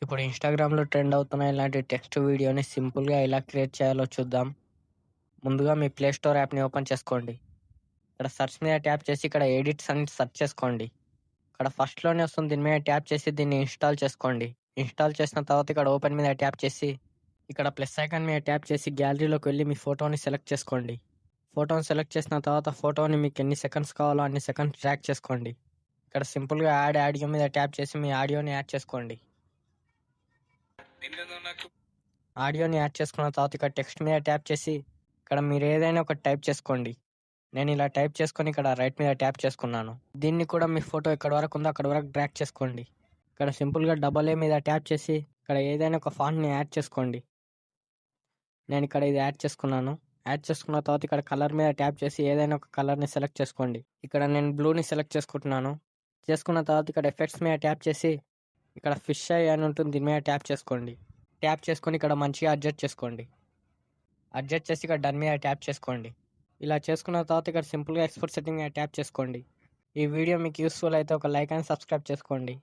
ఇప్పుడు ఇన్‌స్టాగ్రామ్‌లో ట్రెండ్ అవుతున్న ఇలాంటి టెక్స్ట్ వీడియోని సింపుల్‌గా ఎలా క్రియేట్ చేయాలో చూద్దాం. ముందుగా మీ ప్లే స్టోర్ యాప్‌ని ఓపెన్ చేసుకోండి. ఇక్కడ సెర్చ్ మీద ట్యాప్ చేసి ఇక్కడ ఎడిట్స్ అని సెర్చ్ చేసుకోండి. ఇక్కడ ఫస్ట్‌లోనే వస్తుంది. దీని మీద ట్యాప్ చేసి దీన్ని ఇన్‌స్టాల్ చేసుకోండి. ఇన్‌స్టాల్ చేసిన తర్వాత ఇక్కడ ఓపెన్ మీద ట్యాప్ చేసి ఇక్కడ ప్లస్ ఐకాన్ మీద ట్యాప్ చేసి గ్యాలరీలోకి వెళ్లి మీ ఫోటోని సెలెక్ట్ చేసుకోండి. ఫోటోని సెలెక్ట్ చేసిన తర్వాత ఫోటోని మీకు ఎన్ని సెకండ్స్ కావాలో అన్ని సెకండ్స్ డ్రాగ్ చేసుకోండి. ఇక్కడ సింపుల్‌గా యాడ్ ఆడియో మీద ట్యాప్ చేసి మీ ఆడియోని యాడ్ చేసుకోండి. ఆడియోని యాడ్ చేసుకున్న తర్వాత ఇక్కడ టెక్స్ట్ మీద ట్యాప్ చేసి ఇక్కడ మీరు ఏదైనా ఒకటి టైప్ చేసుకోండి. నేను ఇలా టైప్ చేసుకొని ఇక్కడ రైట్ మీద ట్యాప్ చేసుకున్నాను. దీన్ని కూడా మీ ఫోటో ఎక్కడి వరకు ఉందో అక్కడి వరకు డ్రాగ్ చేసుకోండి. ఇక్కడ సింపుల్‌గా డబల్ ఏ మీద ట్యాప్ చేసి ఇక్కడ ఏదైనా ఒక ఫాంట్‌ని యాడ్ చేసుకోండి. నేను ఇక్కడ ఇది యాడ్ చేసుకున్నాను. యాడ్ చేసుకున్న తర్వాత ఇక్కడ కలర్ మీద ట్యాప్ చేసి ఏదైనా ఒక కలర్‌ని సెలెక్ట్ చేసుకోండి. ఇక్కడ నేను బ్లూని సెలెక్ట్ చేసుకుంటున్నాను. చేసుకున్న తర్వాత ఇక్కడ ఎఫెక్ట్స్ మీద ట్యాప్ చేసి ఇక్కడ ఫిష్ ఐ అని ఉంటుంది. దీని మీద ట్యాప్ చేసుకోండి. ట్యాప్ చేసుకొని ఇక్కడ మంచిగా అడ్జస్ట్ చేసుకోండి. అడ్జస్ట్ చేసి ఇక్కడ డన్ మీద ట్యాప్ చేసుకోండి. ఇలా చేసుకున్న తర్వాత ఇక్కడ సింపుల్‌గా ఎక్స్‌పోర్ట్ సెట్టింగ్ మీద ట్యాప్ చేసుకోండి. ఈ వీడియో మీకు యూస్‌ఫుల్ అయితే ఒక లైక్ అండ్ సబ్స్క్రైబ్ చేసుకోండి.